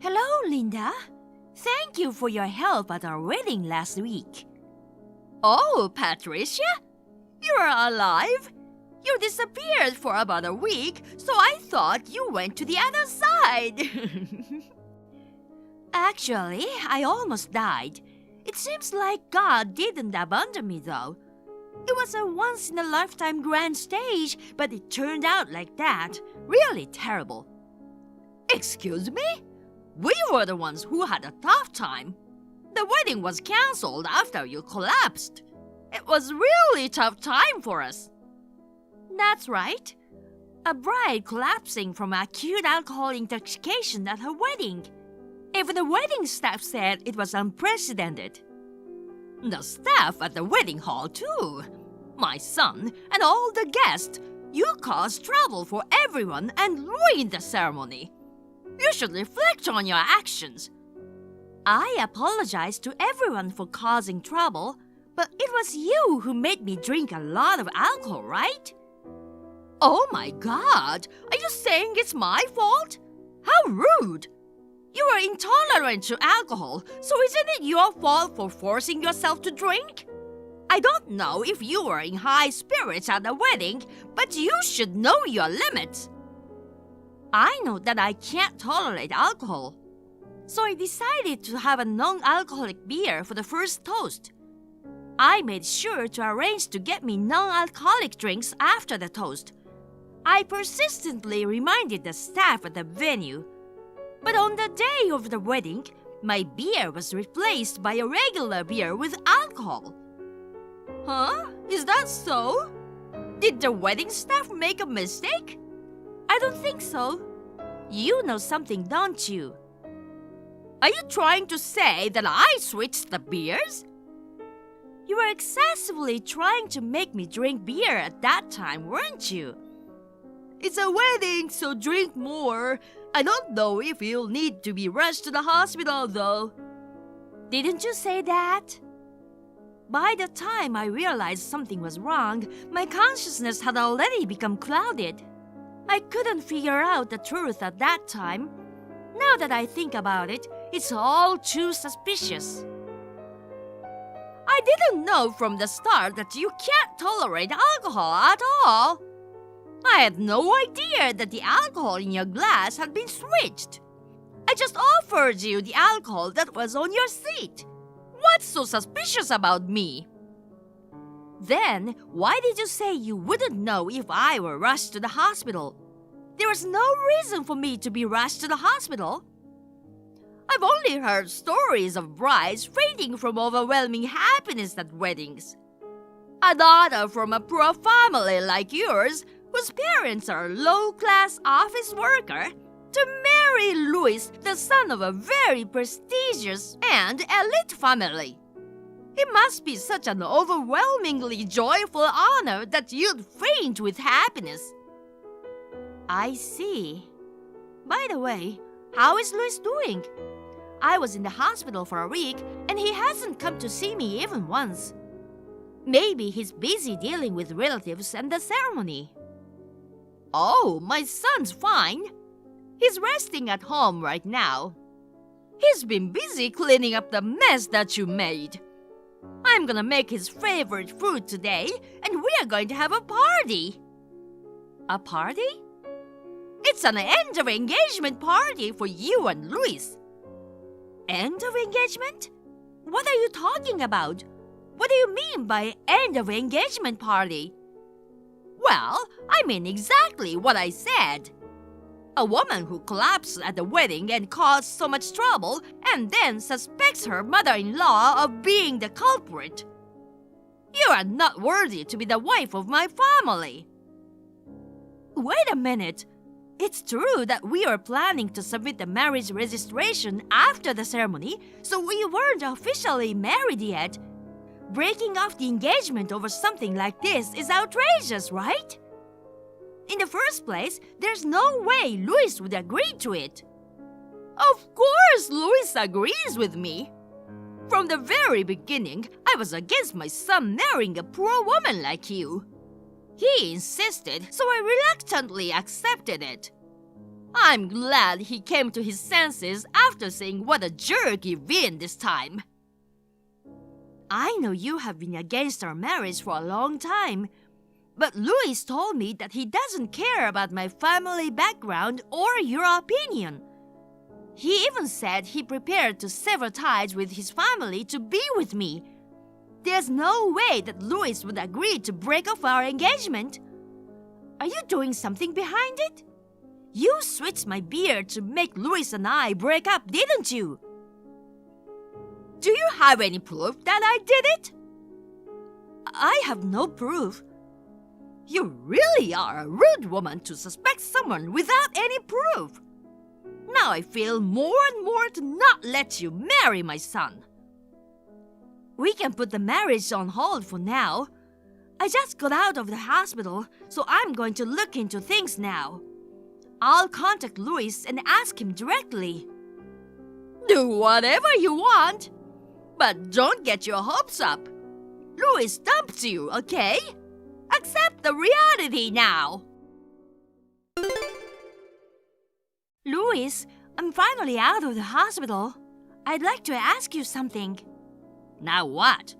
Hello, Linda. Thank you for your help at our wedding last week. Oh, Patricia? You're alive? You disappeared for about a week, so I thought you went to the other side. Actually, I almost died. It seems like God didn't abandon me, though. It was a once-in-a-lifetime grand stage, but it turned out like that. Really terrible. Excuse me? We were the ones who had a tough time. The wedding was cancelled after you collapsed. It was really tough time for us. That's right. A bride collapsing from acute alcohol intoxication at her wedding. Even the wedding staff said it was unprecedented. The staff at the wedding hall, too. My son and all the guests. You caused trouble for everyone and ruined the ceremony. You should reflect on your actions. I apologize to everyone for causing trouble, but it was you who made me drink a lot of alcohol, right? Oh my God! Are you saying it's my fault? How rude! You were intolerant to alcohol, so isn't it your fault for forcing yourself to drink? I don't know if you were in high spirits at the wedding, but you should know your limits. I know that I can't tolerate alcohol, so I decided to have a non-alcoholic beer for the first toast. I made sure to arrange to get me non-alcoholic drinks after the toast. I persistently reminded the staff at the venue. But on the day of the wedding, my beer was replaced by a regular beer with alcohol. Huh? Is that so? Did the wedding staff make a mistake? I don't think so. You know something, don't you? Are you trying to say that I switched the beers? You were excessively trying to make me drink beer at that time, weren't you? It's a wedding, so drink more. I don't know if you'll need to be rushed to the hospital, though. Didn't you say that? By the time I realized something was wrong, my consciousness had already become clouded. I couldn't figure out the truth at that time. Now that I think about it, it's all too suspicious. I didn't know from the start that you can't tolerate alcohol at all. I had no idea that the alcohol in your glass had been switched. I just offered you the alcohol that was on your seat. What's so suspicious about me? Then, why did you say you wouldn't know if I were rushed to the hospital? There was no reason for me to be rushed to the hospital. I've only heard stories of brides fainting from overwhelming happiness at weddings. A daughter from a poor family like yours, whose parents are a low-class office worker, to marry Louis, the son of a very prestigious and elite family. It must be such an overwhelmingly joyful honor that you'd faint with happiness. I see. By the way, how is Louis doing? I was in the hospital for a week and he hasn't come to see me even once. Maybe he's busy dealing with relatives and the ceremony. Oh, my son's fine. He's resting at home right now. He's been busy cleaning up the mess that you made. I'm gonna make his favorite food today, and we are going to have a party. A party? It's an end of engagement party for you and Louis. End of engagement? What are you talking about? What do you mean by end of engagement party? Well, I mean exactly what I said. A woman who collapsed at the wedding and caused so much trouble and then suspects her mother-in-law of being the culprit. You are not worthy to be the wife of my family. Wait a minute. It's true that we were planning to submit the marriage registration after the ceremony, so we weren't officially married yet. Breaking off the engagement over something like this is outrageous, right? In the first place, there's no way Louis would agree to it. Of course Louis agrees with me. From the very beginning, I was against my son marrying a poor woman like you. He insisted, so I reluctantly accepted it. I'm glad he came to his senses after seeing what a jerk you've been this time. I know you have been against our marriage for a long time, but Louis told me that he doesn't care about my family background or your opinion. He even said he prepared to sever ties with his family to be with me. There's no way that Louis would agree to break off our engagement. Are you doing something behind it? You switched my beard to make Louis and I break up, didn't you? Do you have any proof that I did it? I have no proof. You really are a rude woman to suspect someone without any proof. Now I feel more and more to not let you marry my son. We can put the marriage on hold for now. I just got out of the hospital, so I'm going to look into things now. I'll contact Louis and ask him directly. Do whatever you want, but don't get your hopes up. Louis dumped you, okay? Accept the reality now. Louis, I'm finally out of the hospital. I'd like to ask you something. Now what?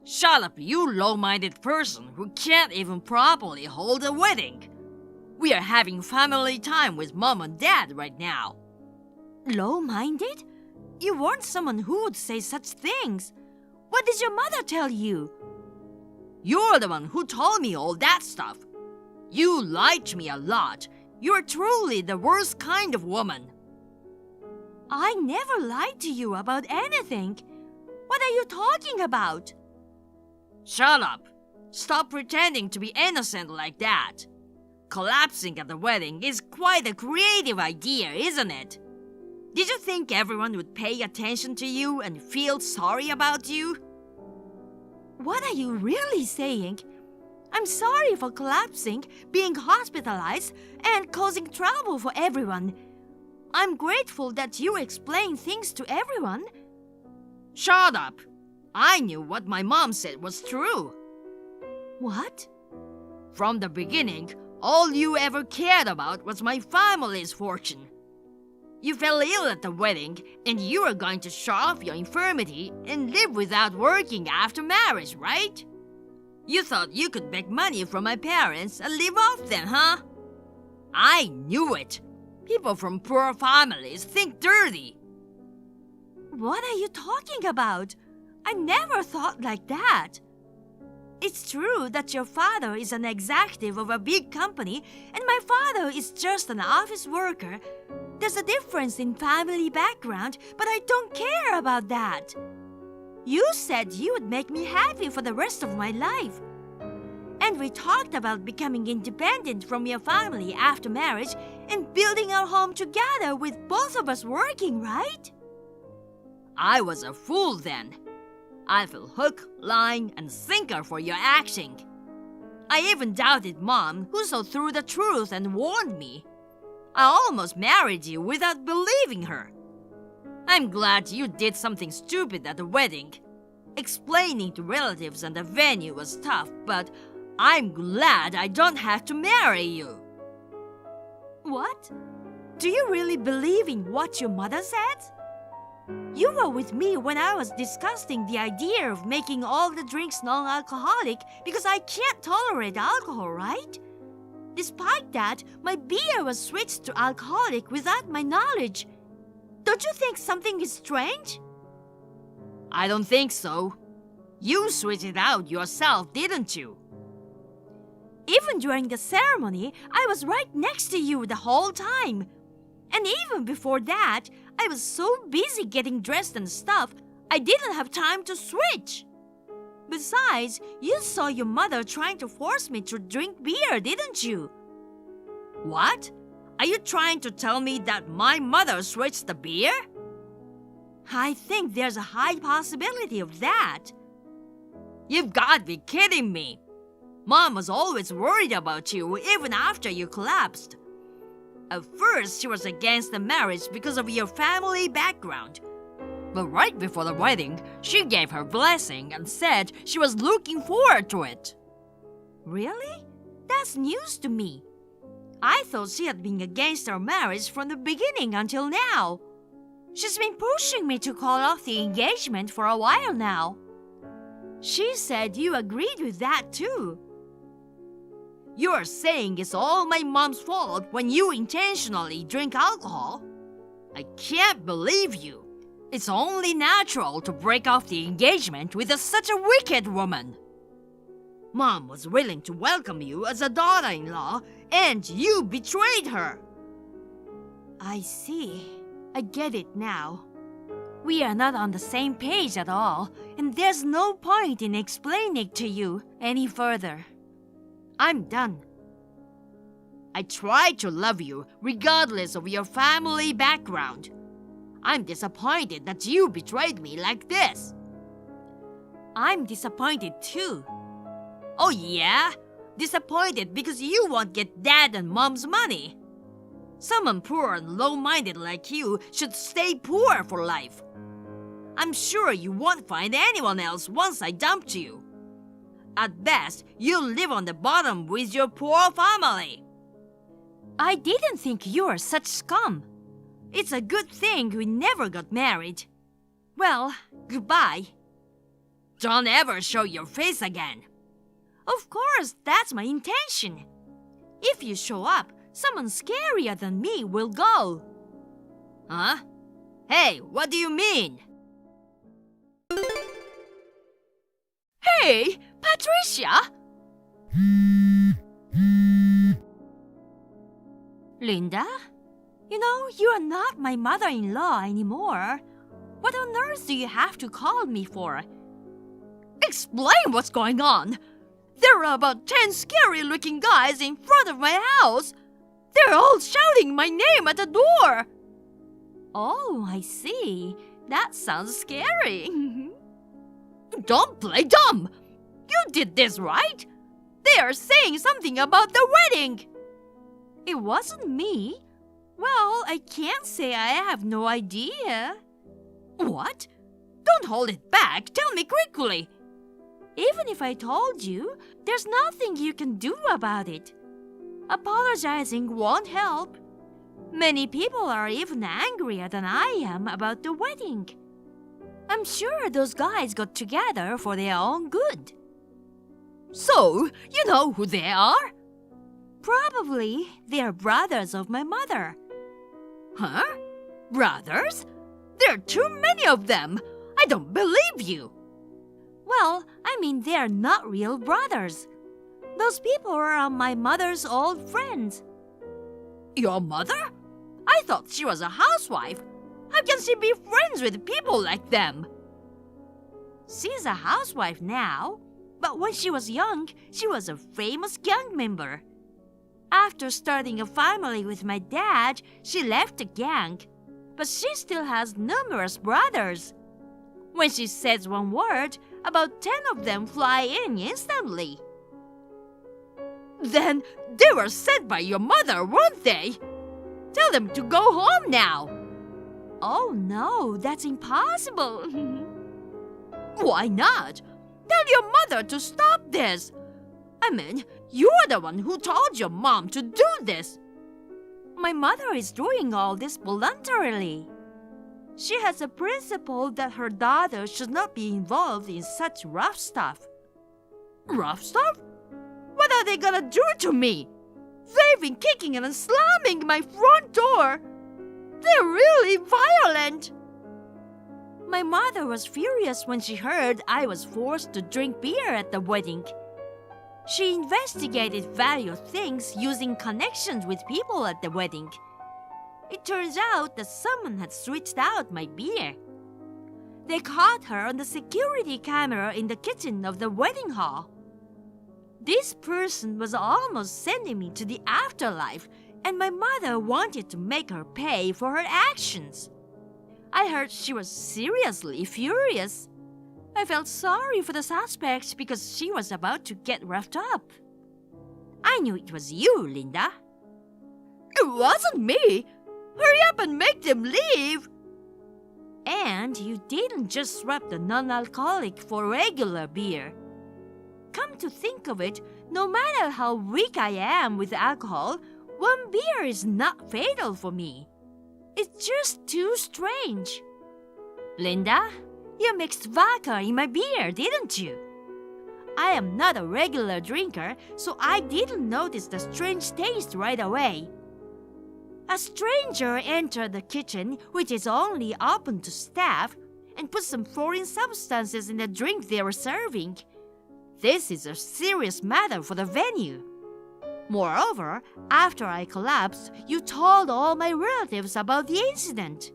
Shut up, you low-minded person who can't even properly hold a wedding. We are having family time with Mom and Dad right now. Low-minded? You weren't someone who would say such things. What did your mother tell you? You're the one who told me all that stuff. You lied to me a lot. You're truly the worst kind of woman. I never lied to you about anything. What are you talking about? Shut up. Stop pretending to be innocent like that. Collapsing at the wedding is quite a creative idea, isn't it? Did you think everyone would pay attention to you and feel sorry about you? What are you really saying? I'm sorry for collapsing, being hospitalized, and causing trouble for everyone. I'm grateful that you explained things to everyone. Shut up! I knew what my mom said was true. What? From the beginning, all you ever cared about was my family's fortune. You fell ill at the wedding, and you were going to show off your infirmity and live without working after marriage, right? You thought you could beg money from my parents and live off them, huh? I knew it. People from poor families think dirty. What are you talking about? I never thought like that. It's true that your father is an executive of a big company and my father is just an office worker. There's a difference in family background, but I don't care about that. You said you would make me happy for the rest of my life. And we talked about becoming independent from your family after marriage and building our home together with both of us working, right? I was a fool then. I fell hook, line, and sinker for your acting. I even doubted Mom, who saw through the truth and warned me. I almost married you without believing her. I'm glad you did something stupid at the wedding. Explaining to relatives and the venue was tough, but I'm glad I don't have to marry you. What? Do you really believe in what your mother said? You were with me when I was discussing the idea of making all the drinks non-alcoholic because I can't tolerate alcohol, right? Despite that, my beer was switched to alcoholic without my knowledge. Don't you think something is strange? I don't think so. You switched it out yourself, didn't you? Even during the ceremony, I was right next to you the whole time. And even before that, I was so busy getting dressed and stuff, I didn't have time to switch. Besides, you saw your mother trying to force me to drink beer, didn't you? What? Are you trying to tell me that my mother switched the beer? I think there's a high possibility of that. You've got to be kidding me. Mom was always worried about you even after you collapsed. At first, she was against the marriage because of your family background. But right before the wedding, she gave her blessing and said she was looking forward to it. Really? That's news to me. I thought she had been against our marriage from the beginning until now. She's been pushing me to call off the engagement for a while now. She said you agreed with that too. You're saying it's all my mom's fault when you intentionally drink alcohol? I can't believe you. It's only natural to break off the engagement with such a wicked woman. Mom was willing to welcome you as a daughter-in-law, and you betrayed her. I see. I get it now. We are not on the same page at all, and there's no point in explaining it to you any further. I'm done. I tried to love you regardless of your family background. I'm disappointed that you betrayed me like this. I'm disappointed too. Oh yeah? Disappointed because you won't get Dad and Mom's money. Someone poor and low-minded like you should stay poor for life. I'm sure you won't find anyone else once I dumped you. At best, you'll live on the bottom with your poor family. I didn't think you were such scum. It's a good thing we never got married. Well, goodbye. Don't ever show your face again. Of course, that's my intention. If you show up, someone scarier than me will go. Huh? Hey, what do you mean? Hey, Patricia! Linda? You know, you are not my mother-in-law anymore. What on earth do you have to call me for? Explain what's going on. There are about 10 scary-looking guys in front of my house. They're all shouting my name at the door. Oh, I see. That sounds scary. Don't play dumb. You did this, right? They are saying something about the wedding. It wasn't me. Well, I can't say I have no idea. What? Don't hold it back. Tell me quickly. Even if I told you, there's nothing you can do about it. Apologizing won't help. Many people are even angrier than I am about the wedding. I'm sure those guys got together for their own good. So, you know who they are? Probably they're brothers of my mother. Huh? Brothers? There are too many of them. I don't believe you. Well, I mean they're not real brothers. Those people are my mother's old friends. Your mother? I thought she was a housewife. How can she be friends with people like them? She's a housewife now, but when she was young, she was a famous gang member. After starting a family with my dad, she left the gang, but she still has numerous brothers. When she says one word, about 10 of them fly in instantly. Then they were sent by your mother, weren't they? Tell them to go home now. Oh no, that's impossible. Why not? Tell your mother to stop this. I mean, you're the one who told your mom to do this. My mother is doing all this voluntarily. She has a principle that her daughter should not be involved in such rough stuff. Rough stuff? What are they gonna do to me? They've been kicking and slamming my front door. They're really violent. My mother was furious when she heard I was forced to drink beer at the wedding. She investigated various things using connections with people at the wedding. It turns out that someone had switched out my beer. They caught her on the security camera in the kitchen of the wedding hall. This person was almost sending me to the afterlife, and my mother wanted to make her pay for her actions. I heard she was seriously furious. I felt sorry for the suspect because she was about to get roughed up. I knew it was you, Linda. It wasn't me. Hurry up and make them leave. And you didn't just swap the non-alcoholic for regular beer. Come to think of it, no matter how weak I am with alcohol, One beer is not fatal for me. It's just too strange. Linda, you mixed vodka in my beer, didn't you? I am not a regular drinker, so I didn't notice the strange taste right away. A stranger entered the kitchen, which is only open to staff, and put some foreign substances in the drink they were serving. This is a serious matter for the venue. Moreover, after I collapsed, you told all my relatives about the incident.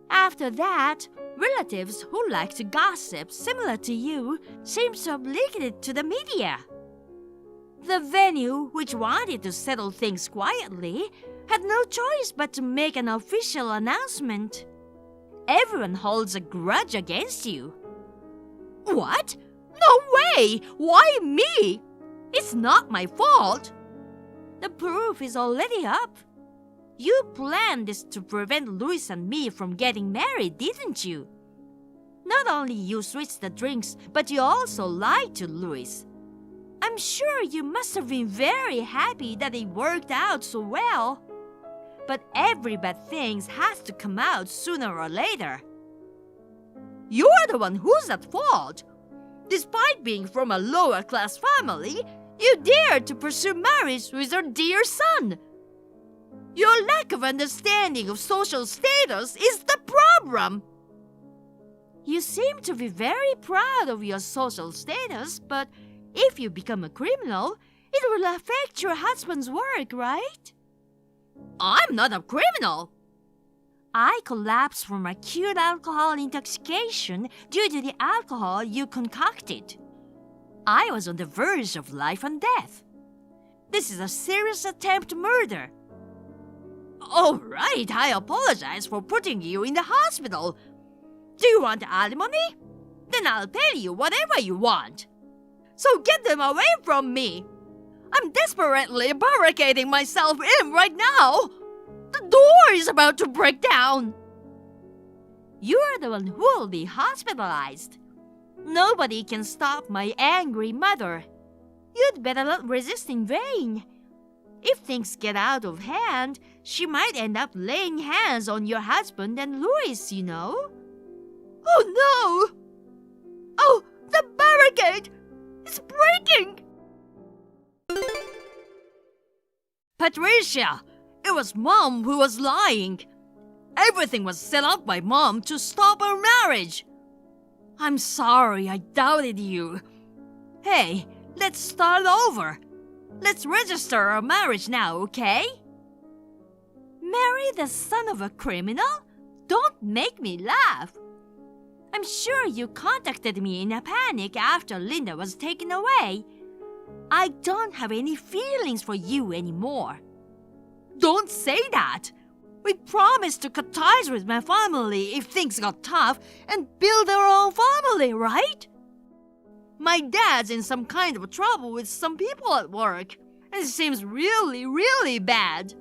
After that, relatives who like to gossip similar to you seem to have leaked it to the media. The venue, which wanted to settle things quietly, had no choice but to make an official announcement. Everyone holds a grudge against you. What? No way! Why me? It's not my fault. The proof is already up. You planned this to prevent Louis and me from getting married, didn't you? Not only you switched the drinks, but you also lied to Louis. I'm sure you must have been very happy that it worked out so well. But every bad thing has to come out sooner or later. You're the one who's at fault. Despite being from a lower-class family, you dared to pursue marriage with our dear son. Your lack of understanding of social status is the problem. You seem to be very proud of your social status, but if you become a criminal, it will affect your husband's work, right? I'm not a criminal. I collapsed from acute alcohol intoxication due to the alcohol you concocted. I was on the verge of life and death. This is a serious attempt murder. All right, I apologize for putting you in the hospital. Do you want alimony? Then I'll pay you whatever you want. So get them away from me. I'm desperately barricading myself in right now. The door is about to break down. You're the one who will be hospitalized. Nobody can stop my angry mother. You'd better not resist in vain. If things get out of hand, she might end up laying hands on your husband and Louis, you know. Oh no! Oh, the barricade! It's breaking! Patricia, it was Mom who was lying. Everything was set up by Mom to stop our marriage. I'm sorry I doubted you. Hey, let's start over. Let's register our marriage now, okay? Marry the son of a criminal? Don't make me laugh. I'm sure you contacted me in a panic after Linda was taken away. I don't have any feelings for you anymore. Don't say that. We promised to cut ties with my family if things got tough and build our own family, right? My dad's in some kind of trouble with some people at work, and it seems really, really bad.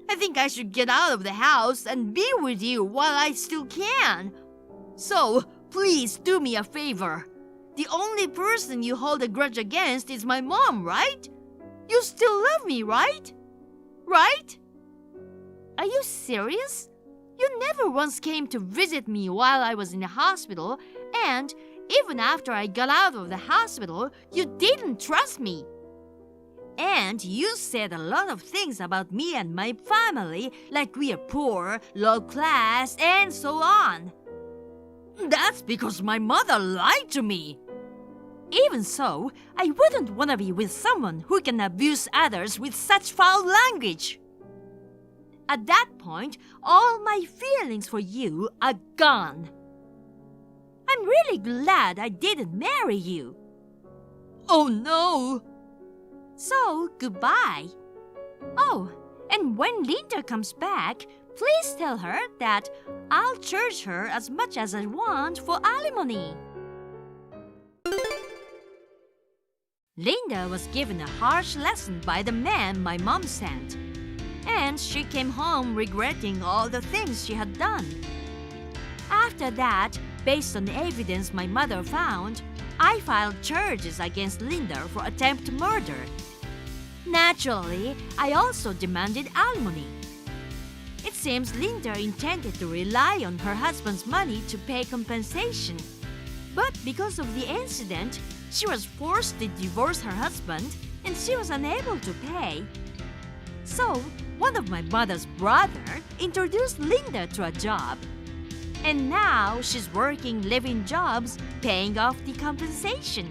I think I should get out of the house and be with you while I still can. So, please do me a favor. The only person you hold a grudge against is my mom, right? You still love me, right? Right? Are you serious? You never once came to visit me while I was in the hospital, and even after I got out of the hospital, you didn't trust me. And you said a lot of things about me and my family, like we are poor, low class, and so on. That's because my mother lied to me. Even so, I wouldn't want to be with someone who can abuse others with such foul language. At that point, all my feelings for you are gone. I'm really glad I didn't marry you. Oh no! So, goodbye. Oh, and when Linda comes back, please tell her that I'll charge her as much as I want for alimony. Linda was given a harsh lesson by the man my mom sent, and she came home regretting all the things she had done. After that, based on the evidence my mother found, I filed charges against Linda for attempted murder. Naturally, I also demanded alimony. It seems Linda intended to rely on her husband's money to pay compensation. But because of the incident, she was forced to divorce her husband and she was unable to pay. So, one of my mother's brother introduced Linda to a job. And now she's working live-in jobs, paying off the compensation.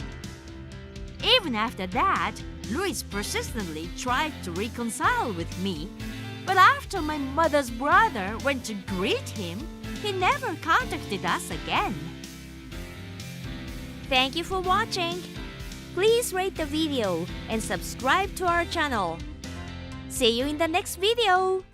Even after that, Luis persistently tried to reconcile with me. But after my mother's brother went to greet him, he never contacted us again. Thank you for watching. Please rate the video and subscribe to our channel. See you in the next video.